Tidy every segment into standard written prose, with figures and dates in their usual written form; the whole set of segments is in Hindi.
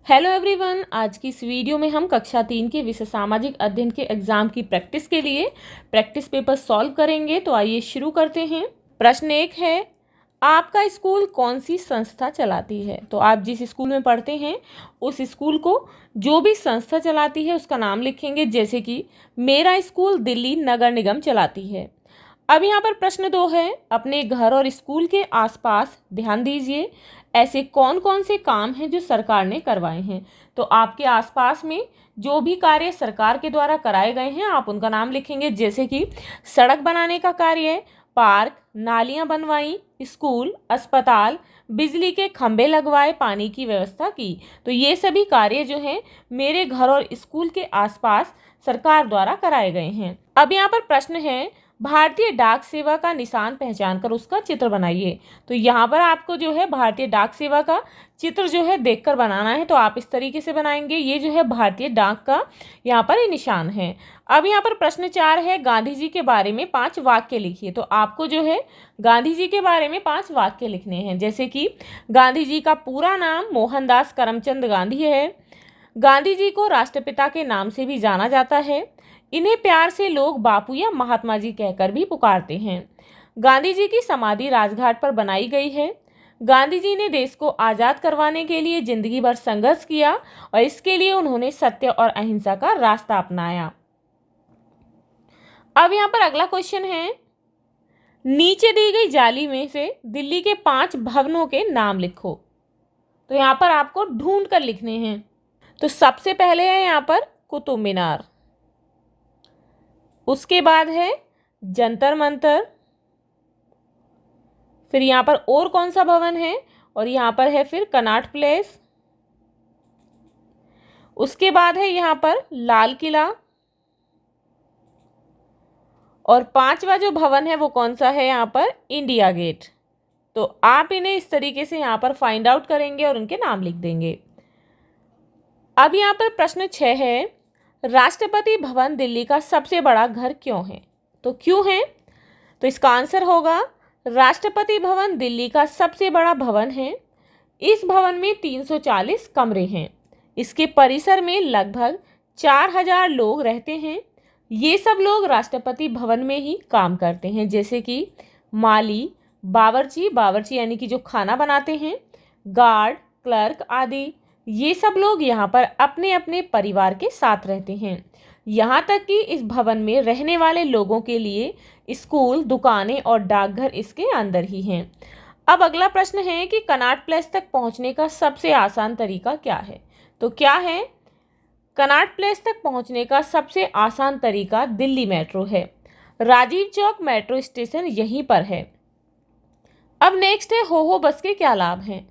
हेलो एवरीवन, आज की इस वीडियो में हम कक्षा 3 के विषय सामाजिक अध्ययन के एग्जाम की प्रैक्टिस के लिए प्रैक्टिस पेपर सॉल्व करेंगे। तो आइए शुरू करते हैं। प्रश्न 1 है, आपका स्कूल कौन सी संस्था चलाती है? तो आप जिस स्कूल में पढ़ते हैं उस स्कूल को जो भी संस्था चलाती है उसका नाम लिखेंगे। जैसे कि मेरा स्कूल दिल्ली नगर निगम चलाती है। अब यहाँ पर प्रश्न 2 है, अपने घर और स्कूल के आसपास ध्यान दीजिए ऐसे कौन कौन से काम हैं जो सरकार ने करवाए हैं। तो आपके आसपास में जो भी कार्य सरकार के द्वारा कराए गए हैं आप उनका नाम लिखेंगे। जैसे कि सड़क बनाने का कार्य, पार्क, नालियां बनवाई, स्कूल, अस्पताल, बिजली के खंभे लगवाए, पानी की व्यवस्था की। तो ये सभी कार्य जो हैं मेरे घर और स्कूल के आसपास सरकार द्वारा कराए गए हैं। अब यहाँ पर प्रश्न है, भारतीय डाक सेवा का निशान पहचान कर उसका चित्र बनाइए। तो यहाँ पर आपको जो है भारतीय डाक सेवा का चित्र जो है देखकर बनाना है। तो आप इस तरीके से बनाएंगे। ये जो है भारतीय डाक का यहाँ पर ये निशान है। अब यहाँ पर प्रश्न 4 है, गांधी जी के बारे में 5 वाक्य लिखिए। तो आपको जो है गांधी जी के बारे में 5 वाक्य लिखने हैं। जैसे कि गांधी जी का पूरा नाम मोहनदास करमचंद गांधी है। गांधी जी को राष्ट्रपिता के नाम से भी जाना जाता है। इन्हें प्यार से लोग बापू या महात्मा जी कहकर भी पुकारते हैं। गांधी जी की समाधि राजघाट पर बनाई गई है। गांधी जी ने देश को आज़ाद करवाने के लिए जिंदगी भर संघर्ष किया और इसके लिए उन्होंने सत्य और अहिंसा का रास्ता अपनाया। अब यहाँ पर अगला क्वेश्चन है, नीचे दी गई जाली में से दिल्ली के 5 भवनों के नाम लिखो। तो यहाँ पर आपको ढूंढ कर लिखने हैं। तो सबसे पहले है यहाँ पर कुतुब मीनार, उसके बाद है जंतर मंतर, फिर यहाँ पर और कौन सा भवन है, और यहाँ पर है फिर कनॉट प्लेस, उसके बाद है यहाँ पर लाल किला, और 5वां जो भवन है वो कौन सा है यहाँ पर इंडिया गेट। तो आप इन्हें इस तरीके से यहाँ पर फाइंड आउट करेंगे और उनके नाम लिख देंगे। अब यहाँ पर प्रश्न 6 है, राष्ट्रपति भवन दिल्ली का सबसे बड़ा घर क्यों है? तो क्यों है? तो इसका आंसर होगा, राष्ट्रपति भवन दिल्ली का सबसे बड़ा भवन है। इस भवन में 340 कमरे हैं। इसके परिसर में लगभग 4000 लोग रहते हैं। ये सब लोग राष्ट्रपति भवन में ही काम करते हैं। जैसे कि माली, बावर्ची यानी कि जो खाना बनाते हैं, गार्ड, क्लर्क आदि। ये सब लोग यहाँ पर अपने अपने परिवार के साथ रहते हैं। यहाँ तक कि इस भवन में रहने वाले लोगों के लिए स्कूल, दुकानें और डाकघर इसके अंदर ही हैं। अब अगला प्रश्न है कि कनॉट प्लेस तक पहुँचने का सबसे आसान तरीका क्या है? तो क्या है? कनॉट प्लेस तक पहुँचने का सबसे आसान तरीका दिल्ली मेट्रो है। राजीव चौक मेट्रो स्टेशन यहीं पर है। अब नेक्स्ट है, हो बस के क्या लाभ हैं?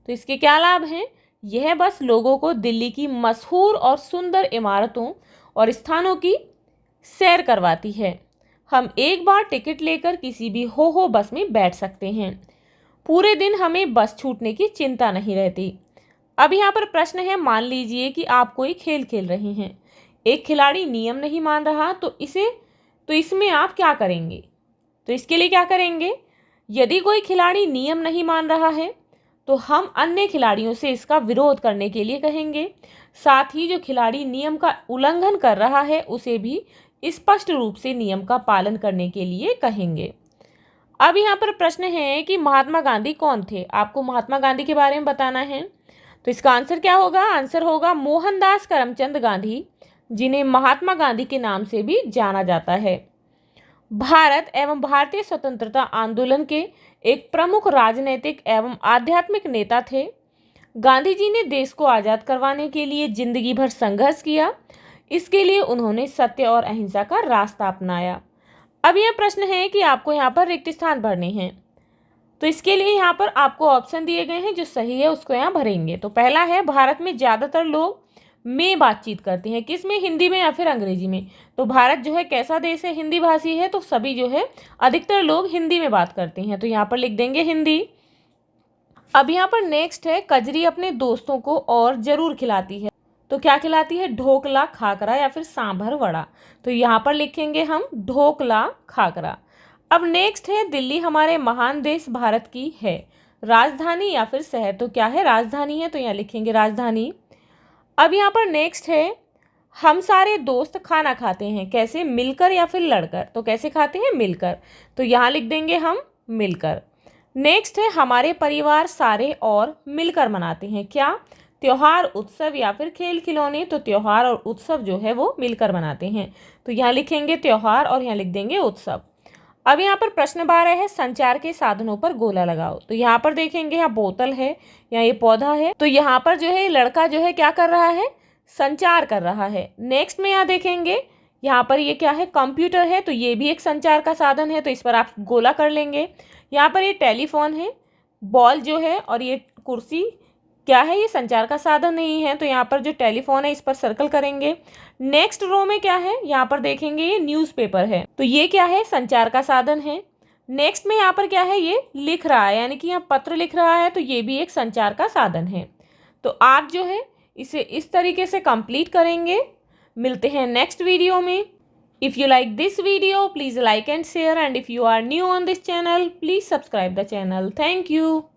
तो इसके क्या लाभ हैं? यह बस लोगों को दिल्ली की मशहूर और सुंदर इमारतों और स्थानों की सैर करवाती है। हम एक बार टिकट लेकर किसी भी हो बस में बैठ सकते हैं। पूरे दिन हमें बस छूटने की चिंता नहीं रहती। अब यहाँ पर प्रश्न है, मान लीजिए कि आप कोई खेल खेल रहे हैं, एक खिलाड़ी नियम नहीं मान रहा, तो इसमें आप क्या करेंगे? तो इसके लिए क्या करेंगे? यदि कोई खिलाड़ी नियम नहीं मान रहा है तो हम अन्य खिलाड़ियों से इसका विरोध करने के लिए कहेंगे। साथ ही जो खिलाड़ी नियम का उल्लंघन कर रहा है उसे भी स्पष्ट रूप से नियम का पालन करने के लिए कहेंगे। अब यहाँ पर प्रश्न है कि महात्मा गांधी कौन थे? आपको महात्मा गांधी के बारे में बताना है। तो इसका आंसर क्या होगा? आंसर होगा मोहनदास करमचंद गांधी, जिन्हें महात्मा गांधी के नाम से भी जाना जाता है। भारत एवं भारतीय स्वतंत्रता आंदोलन के एक प्रमुख राजनीतिक एवं आध्यात्मिक नेता थे। गांधी जी ने देश को आज़ाद करवाने के लिए जिंदगी भर संघर्ष किया। इसके लिए उन्होंने सत्य और अहिंसा का रास्ता अपनाया। अब यह प्रश्न है कि आपको यहाँ पर रिक्त स्थान भरने हैं। तो इसके लिए यहाँ पर आपको ऑप्शन दिए गए हैं, जो सही है उसको यहाँ भरेंगे। तो पहला है, भारत में ज़्यादातर लोग में बातचीत करते हैं। किस में? हिंदी में या फिर अंग्रेजी में? तो भारत जो है कैसा देश है? हिंदी भाषी है, तो सभी जो है अधिकतर लोग हिंदी में बात करते हैं। तो यहाँ पर लिख देंगे हिंदी। अब यहाँ पर नेक्स्ट है, कजरी अपने दोस्तों को और जरूर खिलाती है। तो क्या खिलाती है? ढोकला, खाकरा या फिर सांभर वड़ा। तो यहाँ पर लिखेंगे हम ढोकला, खाकरा। अब नेक्स्ट है, दिल्ली हमारे महान देश भारत की है राजधानी या फिर शहर। तो क्या है? राजधानी है, तो यहाँ लिखेंगे राजधानी। अब यहाँ पर नेक्स्ट है, हम सारे दोस्त खाना खाते हैं, कैसे? मिलकर या फिर लड़कर? तो कैसे खाते हैं? मिलकर। तो यहाँ लिख देंगे हम मिलकर। नेक्स्ट है, हमारे परिवार सारे और मिलकर मनाते हैं, क्या? त्योहार, उत्सव या फिर खेल खिलौने। तो त्योहार और उत्सव जो है वो मिलकर मनाते हैं, तो यहाँ लिखेंगे त्योहार और यहाँ लिख देंगे उत्सव। अब यहाँ पर प्रश्न 12 है, संचार के साधनों पर गोला लगाओ। तो यहाँ पर देखेंगे, यहाँ बोतल है, यहाँ ये पौधा है, तो यहाँ पर जो है लड़का जो है क्या कर रहा है? संचार कर रहा है। नेक्स्ट में यहाँ देखेंगे, यहाँ पर ये क्या है? कंप्यूटर है, तो ये भी एक संचार का साधन है, तो इस पर आप गोला कर लेंगे। यहाँ पर ये टेलीफोन है, बॉल जो है, और ये कुर्सी क्या है? ये संचार का साधन नहीं है, तो यहाँ पर जो टेलीफोन है इस पर सर्कल करेंगे। नेक्स्ट रो में क्या है? यहाँ पर देखेंगे ये न्यूज़पेपर है, तो ये क्या है? संचार का साधन है। नेक्स्ट में यहाँ पर क्या है? ये लिख रहा है, यानी कि यहाँ पत्र लिख रहा है, तो ये भी एक संचार का साधन है। तो आप जो है इसे इस तरीके से कंप्लीट करेंगे। मिलते हैं नेक्स्ट वीडियो में। If you like this video, please like and share, and if you are new on this channel, please subscribe the channel. Thank you.